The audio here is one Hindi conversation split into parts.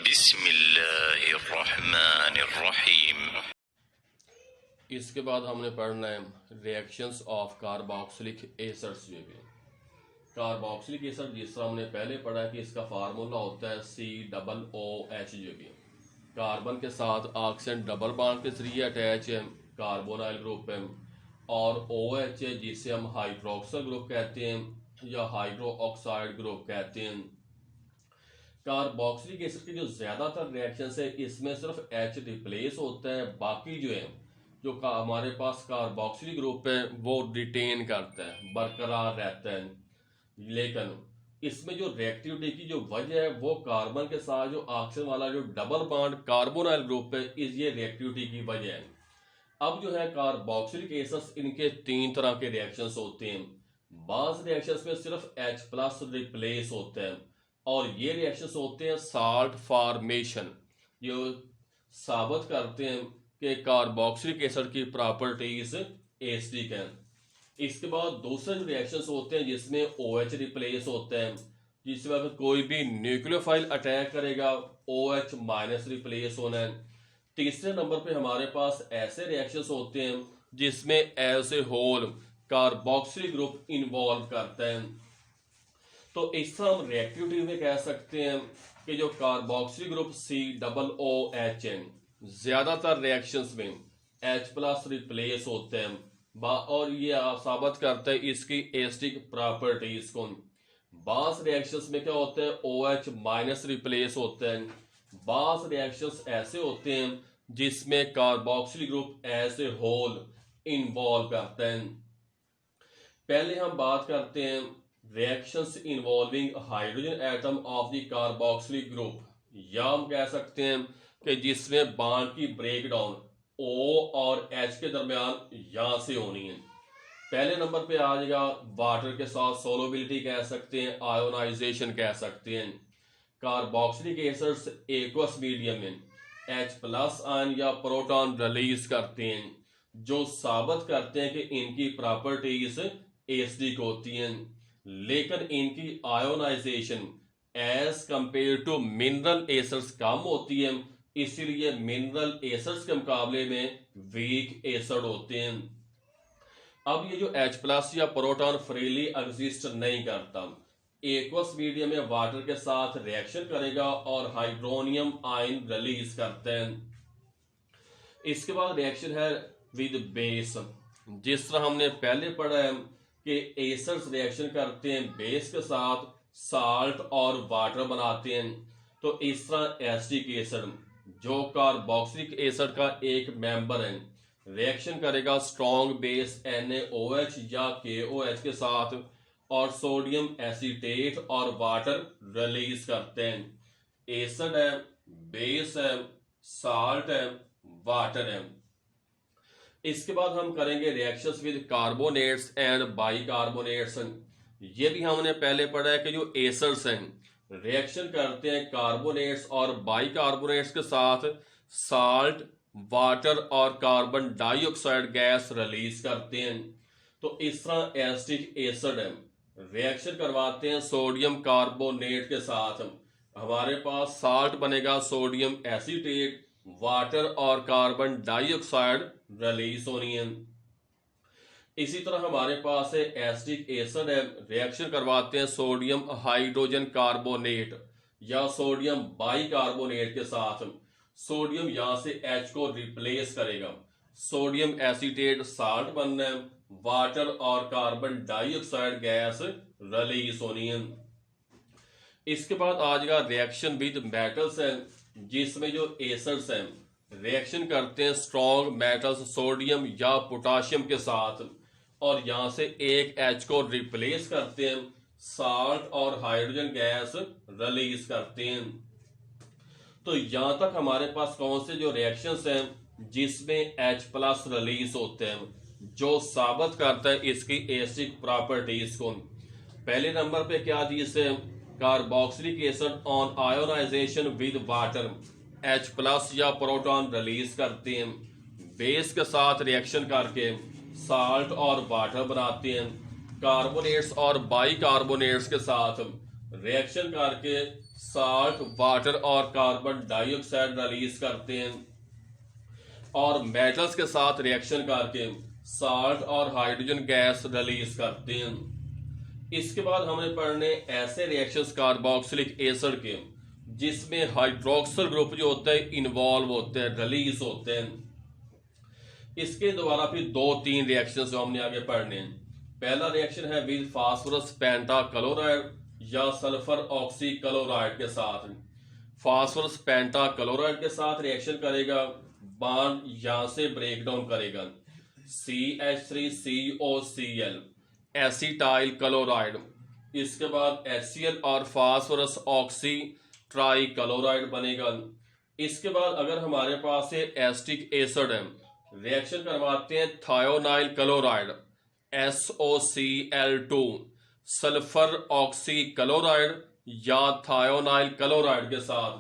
बिस्मिल्लाहिर्रहमानिर्रहीम। इसके बाद हमने पढ़ना है रिएक्शंस ऑफ कार्बोक्सिलिक एसिड्स। जो भी कार्बोक्सिलिक एसिड जिस तरह हमने पहले पढ़ा है कि इसका फार्मूला होता है COOH। जो भी कार्बन के साथ ऑक्सीजन डबल बॉन्ड के जरिए अटैच है, कार्बोनाइल ग्रुप है, और OH है जिसे हम हाइड्रोक्सल ग्रुप कहते हैं या हाइड्रो ऑक्साइड ग्रुप कहते हैं। कार्बोक्सिलिक एसिड की जो ज्यादातर रिएक्शंस है इसमें सिर्फ H रिप्लेस होता है, बाकी जो है जो हमारे पास कार्बोक्सिलिक ग्रुप है वो रिटेन करता है, बरकरार रहता है। लेकिन इसमें जो रिएक्टिविटी की जो वजह है वो कार्बन के साथ जो ऑक्सीजन वाला जो डबल बॉन्ड कार्बोनाइल ग्रुप है इस ये रिएक्टिविटी की वजह है। अब जो है कार्बोक्सिलिक एसिड्स इनके तीन तरह के रिएक्शंस होते हैं। बाज रिएक्शंस में सिर्फ H+ रिप्लेस होता है और ये रिएक्शंस होते हैं साल्ट फॉर्मेशन, जो साबित करते हैं कि कार्बोक्सिलिक एसिड की प्रॉपर्टीज एसिडिक हैं। इसके बाद दूसरे जो रिएक्शंस होते हैं जिसमें OH रिप्लेस होते हैं, जिस वक्त कोई भी न्यूक्लियोफाइल अटैक करेगा OH- रिप्लेस होना है। तीसरे नंबर पे हमारे पास ऐसे रिएक्शंस होते हैं जिसमें as a whole carboxylic group involve करता है। तो इस तरह हम रिएक्टिविटी में कह सकते हैं कि जो कार्बोक्सिलिक ग्रुप COOH है ज्यादातर रिएक्शंस में H+ रिप्लेस होते हैं और ये साबित करता है इसकी एसिडिक प्रॉपर्टीज को। बास रिएक्शंस में क्या होता है OH- रिप्लेस होता है। बास रिएक्शंस ऐसे होते हैं जिसमें carboxylic group as a whole involve करते हैं। पहले हम बात करते हैं reactions involving hydrogen atom of the carboxylic group, या हम कह सकते हैं कि जिसमें बॉन्ड की ब्रेक डाउन O और H के दरमियान यहां से होनी है। पहले नंबर पे आ जाएगा वाटर के साथ सोलबिलिटी कह सकते हैं, आयोनाइजेशन कह सकते हैं। कार्बोक्सिलिक एसिड्स एक्वस मीडियम में H+ आयन या प्रोटॉन रिलीज करते हैं, जो साबित करते हैं कि इनकी प्रॉपर्टीज एसिडिक होती हैं। लेकिन इनकी ionization as compare to mineral acids कम होती है, इसीलिए मिनरल एसिड्स के मुकाबले में वीक एसिड होते हैं। अब ये जो H+ या प्रोटॉन फ्रीली एग्जिस्ट नहीं करता, एक्वस मीडियम में वाटर के साथ रिएक्शन करेगा और हाइड्रोनियम आयन रिलीज करते हैं। इसके बाद रिएक्शन है विद बेस। जिस तरह हमने पहले पढ़ा है कि एसिड्स रिएक्शन करते हैं बेस के साथ, साल्ट और वाटर बनाते हैं, तो इस तरह एसिडिक एसिड जो कार्बोक्सिलिक एसिड का एक मेंबर है रिएक्शन करेगा स्ट्रॉन्ग बेस NaOH या KOH के साथ और सोडियम एसीटेट और वाटर रिलीज करते हैं। एसिड है, बेस है, साल्ट है, वाटर है। इसके बाद हम करेंगे reactions with carbonates and bicarbonates. ये भी हमने पहले पढ़ा है कि जो एसिड्स हैं रिएक्शन करते हैं कार्बोनेट्स और बाइकार्बोनेट्स के साथ, साल्ट, वाटर और कार्बन डाइऑक्साइड गैस रिलीज करते हैं। तो इस तरह एसिटिक एसिड है रिएक्शन करवाते हैं सोडियम कार्बोनेट के साथ, हमारे पास साल्ट बनेगा सोडियम एसीटेट, वाटर और कार्बन डाइऑक्साइड रिलीज होनी है। इसी तरह हमारे पास है एसिटिक एसिड है रिएक्शन करवाते हैं सोडियम हाइड्रोजन कार्बोनेट या सोडियम बाइकार्बोनेट के साथ, सोडियम यहां से H को रिप्लेस करेगा, सोडियम एसीटेट साल्ट बनना है, वाटर और कार्बन डाइऑक्साइड गैस रिलीज होनी है। इसके बाद आ जाएगा रिएक्शन विद मेटल्स है, जिसमें जो एसिड्स हैं रिएक्शन करते हैं स्ट्रॉन्ग मेटल्स सोडियम या पोटाशियम के साथ और यहां से एक H को रिप्लेस करते हैं, साल्ट और हाइड्रोजन गैस रिलीज करते हैं। तो यहां तक हमारे पास कौन से जो रिएक्शंस हैं जिसमें H+ रिलीज होते हैं, जो साबित करता है इसकी एसिडिक प्रॉपर्टीज को। पहले नंबर पे क्या चीज है, carboxylic acid on ionisation with water H+ या प्रोटॉन रिलीज करते हैं, बेस के साथ रिएक्शन करके साल्ट और वाटर बनाते हैं, कार्बोनेट्स और बाइकार्बोनेट्स के साथ रिएक्शन करके साल्ट, वाटर और कार्बन डाइऑक्साइड रिलीज करते हैं और मेटल्स के साथ रिएक्शन करके साल्ट और हाइड्रोजन गैस रिलीज करते हैं। इसके बाद हमने पढ़ने ऐसे रिएक्शंस कार्बोक्सिलिक एसिड के जिसमें हाइड्रोक्सिल ग्रुप जो होता है इन्वॉल्व होते हैं, रिलीज होते हैं। इसके द्वारा फिर 2-3 रिएक्शंस जो हमने आगे पढ़ने हैं। पहला रिएक्शन है विद फास्फोरस पेंटाक्लोराइड या सल्फर ऑक्सीक्लोराइड के साथ। फास्फोरस पेंटाक्लोराइड के साथ रिएक्शन करेगा, बॉन्ड यहां से ब्रेक डाउन करेगा, CH3COCl एसिटाइल क्लोराइड। इसके बाद HCl और फास्फोरस ऑक्सी ट्राइक्लोराइड बनेगा। इसके बाद अगर हमारे पास एसिटिक एसिड है, रिएक्शन करवाते हैं thionyl chloride SOCl2 sulphur oxy chloride या थायोनाइल क्लोराइड के साथ।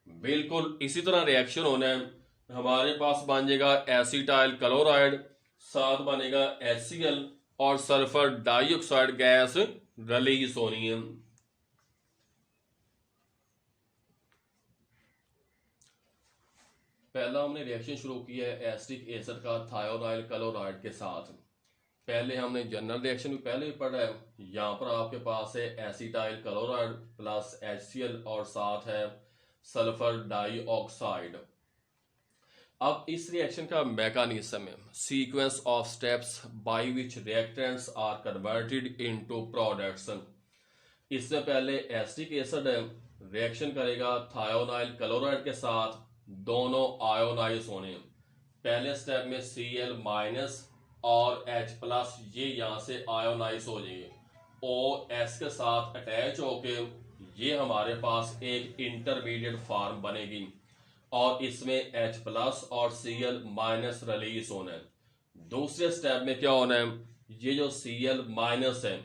बिल्कुल इसी तरह रिएक्शन होना है। हमारे पास बन जाएगा एसिटाइल क्लोराइड, साथ बनेगा HCl और सल्फर डाइऑक्साइड गैस रिलीज होनी है। पहला हमने रिएक्शन शुरू किया है एसिटिक एसिड का थायोनाइल क्लोराइड के साथ। पहले हमने जनरल रिएक्शन भी पहले ही पढ़ा है। यहाँ पर आपके पास है एसिटाइल क्लोराइड प्लस HCl और साथ है सल्फर डाइऑक्साइड। अब इस रिएक्शन का मैकेनिज्म है sequence of steps by which reactants are converted into products. इससे पहले एसिटिक एसिड है, रिएक्शन करेगा थायोनाइल क्लोराइड के साथ, दोनों आयोनाइज होने। पहले स्टेप में Cl- और H+ ये यहां से आयोनाइज हो जाएंगे, OS के साथ अटैच होके ये हमारे पास एक इंटरमीडिएट फॉर्म बनेगी और इसमें H+ और Cl- रिलीज होना है। दूसरे स्टेप में क्या होना है, ये जो Cl- है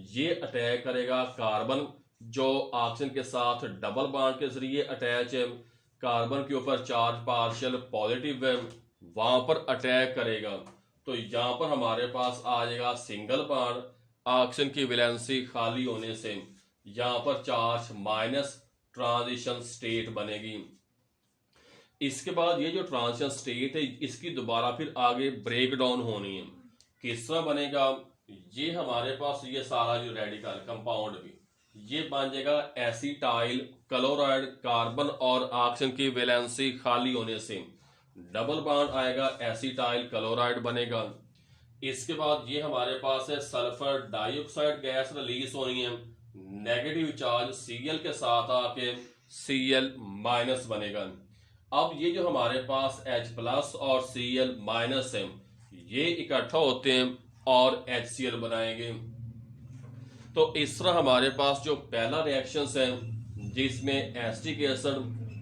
ये अटैक करेगा कार्बन जो ऑक्सीजन के साथ डबल बॉन्ड के जरिए अटैच है, कार्बन के ऊपर चार्ज पार्शियल पॉजिटिव है, वहां पर अटैक करेगा। तो यहां पर हमारे पास आ जाएगा सिंगल बॉन्ड, ऑक्सीजन की वैलेंसी खाली होने से यहां पर चार्ज माइनस, ट्रांजिशन स्टेट बनेगी। इसके बाद ये जो ट्रांजिशन स्टेट है इसकी दोबारा फिर आगे ब्रेक डाउन होनी है। किस तरह बनेगा, ये हमारे पास ये सारा जो रेडिकल कंपाउंड भी ये बन जाएगा एसिटाइल क्लोराइड, कार्बन और ऑक्सीजन की वैलेंसी खाली होने से डबल बॉन्ड आएगा, एसिटाइल क्लोराइड बनेगा। इसके बाद ये हमारे पास है सल्फर डाइऑक्साइड गैस रिलीज होनी है, नेगेटिव चार्ज Cl के साथ आके Cl- बनेगा। अब ये जो हमारे पास H+ और Cl- है ये इकट्ठा होते हैं और HCl बनाएंगे। तो इस तरह हमारे पास जो पहला रिएक्शन है जिसमें acetic acid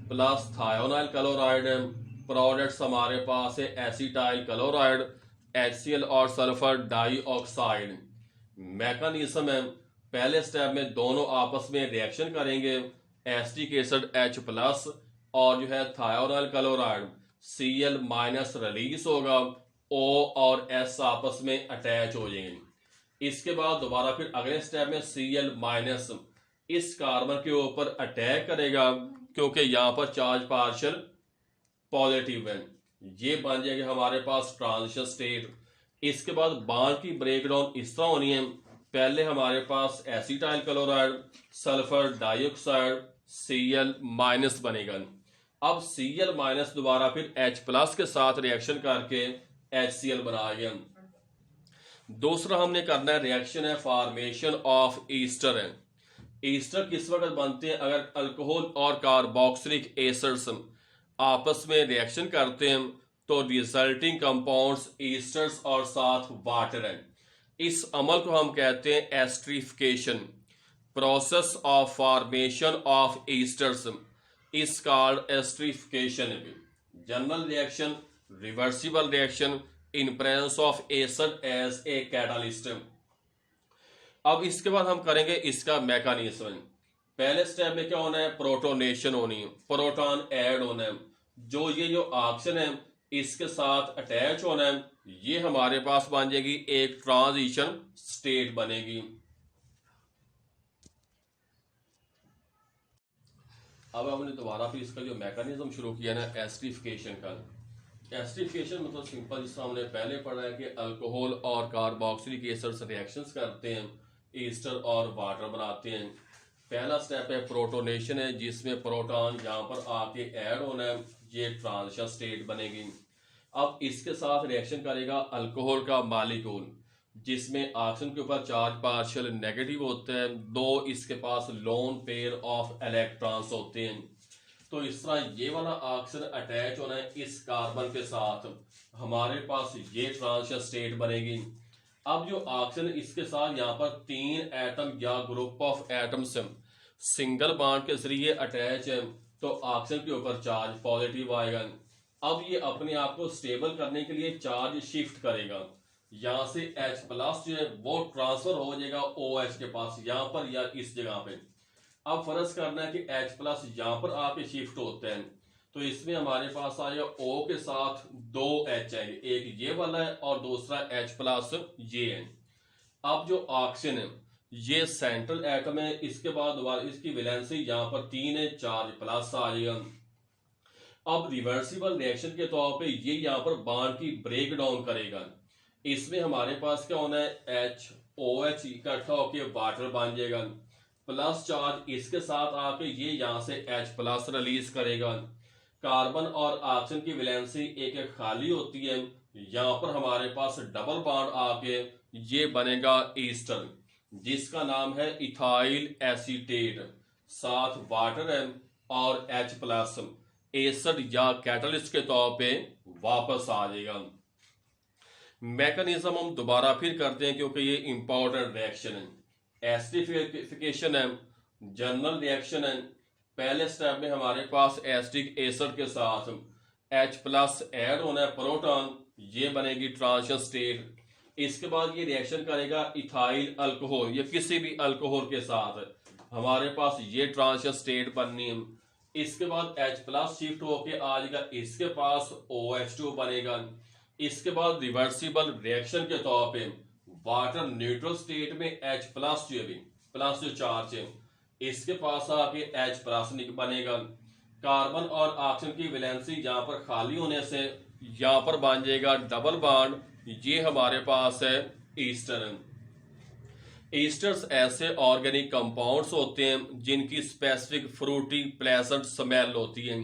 plus thionyl chloride है, प्रोडक्ट्स हमारे पास है एसिटाइल क्लोराइड, HCl और सल्फर डाइऑक्साइड। मैकेनिज्म है पहले स्टेप में दोनों आपस में रिएक्शन करेंगे, एसिटिक एसिड H+ और जो है थायोनाइल क्लोराइड Cl- रिलीज होगा, O और S आपस में अटैच हो जाएंगे। इसके बाद दोबारा फिर अगले स्टेप में Cl- इस कार्बन के ऊपर अटैक करेगा क्योंकि यहां पर चार्ज पार्शियल पॉजिटिव है, ये बन जाएगा हमारे पास ट्रांजिशन स्टेट। इसके बाद बॉन्ड की ब्रेकडाउन इस तरह होनी है, पहले हमारे पास acetyl chloride, sulphur dioxide, Cl- बनेगा। अब Cl- दोबारा फिर H+ के साथ रिएक्शन करके HCl बनाएगा। दूसरा हमने करना है रिएक्शन है फॉर्मेशन ऑफ ईस्टर है। ईस्टर किस वक्त बनते हैं, अगर अल्कोहल और कार्बोक्सिलिक एसिड्स आपस में रिएक्शन करते हैं तो रिजल्टिंग कंपाउंड्स ईस्टर्स और साथ वाटर है। इस अमल को हम कहते हैं esterification. Process of formation of esters is called esterification. General reaction, reversible reaction in presence of acid as a catalyst. अब इसके बाद हम करेंगे इसका मैकेनिज्म। पहले स्टेप में क्या होना है, प्रोटोनेशन होनी है, प्रोटॉन ऐड होना है, जो ये जो ऑक्सीजन है इसके साथ अटैच होना है, ये हमारे पास बन जाएगी एक ट्रांजिशन स्टेट बनेगी। अब हमने दोबारा फिर इसका जो मैकेनिज्म शुरू किया ना एस्टरीफिकेशन का। एस्टरीफिकेशन मतलब सिंपल, जिस हमने पहले पढ़ा है कि अल्कोहल और कार्बोक्सिलिक एसिड्स रिएक्शंस करते हैं, ईस्टर और वाटर बनाते हैं। पहला स्टेप है प्रोटोनेशन है, जिसमें प्रोटॉन यहाँ पर आके ऐड होना है, ये ट्रांजिशन स्टेट बनेगी। अब इसके साथ रिएक्शन करेगा अल्कोहल का मॉलिक्यूल, जिसमें ऑक्सीजन के ऊपर चार्ज पार्शियल नेगेटिव होता है, दो इसके पास लोन पेयर ऑफ इलेक्ट्रॉन्स होते हैं। तो इस तरह ये वाला ऑक्सीजन अटैच होना है इस कार्बन के साथ, हमारे पास ये ट्रांजिशन स्टेट बनेगी। अब जो ऑक्सीजन इसके साथ यहाँ पर 3 एटम या group of atoms single bond के जरिए अटैच है, तो ऑक्सीजन के ऊपर चार्ज पॉजिटिव आएगा। अब ये अपने आप को स्टेबल करने के लिए चार्ज शिफ्ट करेगा, यहाँ से H प्लस जो है वो ट्रांसफर हो जाएगा OH के पास, यहाँ पर या इस जगह पे। अब फर्ज करना है कि H प्लस यहाँ पर आके शिफ्ट होते हैं, तो इसमें हमारे पास आएगा O के साथ 2 H है, एक ये वाला है और दूसरा H प्लस ये है। अब जो ऑक्सीजन है ये सेंट्रल एटम है, इसके बाद दोबारा इसकी वैलेंसी यहाँ पर 3 है, चार्ज प्लस आ जाएगा। अब रिवर्सिबल रिएक्शन के तौर पे ये यहाँ पर बॉन्ड की ब्रेक डाउन करेगा। इसमें हमारे पास क्या होना है, HOH इकट्ठा होकर वाटर बन जाएगा, प्लस चार्ज इसके साथ आके ये यहाँ से H प्लस रिलीज करेगा। कार्बन और ऑक्सीजन की वैलेंसी एक एक खाली होती है, यहाँ पर हमारे पास डबल बॉन्ड आके ये बनेगा ईस्टर, जिसका नाम है इथाइल एसीटेट, साथ वाटर है और H प्लस एसिड या कैटलिस्ट के तौर पे वापस आ जाएगा। मैकेनिज्म हम दोबारा फिर करते हैं क्योंकि ये इंपॉर्टेंट रिएक्शन है। एसिडिफिकेशन है, जनरल रिएक्शन है। पहले स्टेप में हमारे पास एसिटिक एसिड के साथ H प्लस ऐड होना है प्रोटॉन, ये बनेगी ट्रांजिशन स्टेट। इसके बाद ये रिएक्शन करेगा इथाइल अल्कोहल या किसी भी अल्कोहल के साथ, हमारे पास ये ट्रांजिशन स्टेट बननी है। इसके बाद H प्लस शिफ्ट होके आ जाएगा इसके पास OH2 बनेगा। इसके बाद रिवर्सिबल रिएक्शन के तौर पे वाटर न्यूट्रल स्टेट में H प्लस जो चार्ज है इसके पास आके H प्लस बनेगा। कार्बन और ऑक्सीजन की वैलेंसी यहाँ पर खाली होने से यहाँ पर बन जाएगा डबल बॉन्ड, ये हमारे पास है ईस्टर। ईस्टर्स ऐसे ऑर्गेनिक कंपाउंड्स होते हैं जिनकी स्पेसिफिक फ्रूटी प्लेजेंट स्मेल होती है।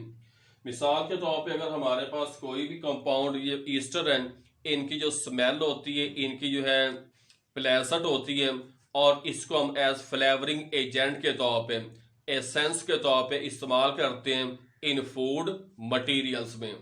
मिसाल के तौर पे अगर हमारे पास कोई भी कंपाउंड ये ईस्टर है, इनकी जो स्मेल होती है इनकी जो है प्लेजेंट होती है, और इसको हम एज फ्लेवरिंग एजेंट के तौर पे, एसेंस के तौर पे इस्तेमाल करते हैं इन फूड मटेरियल्स में।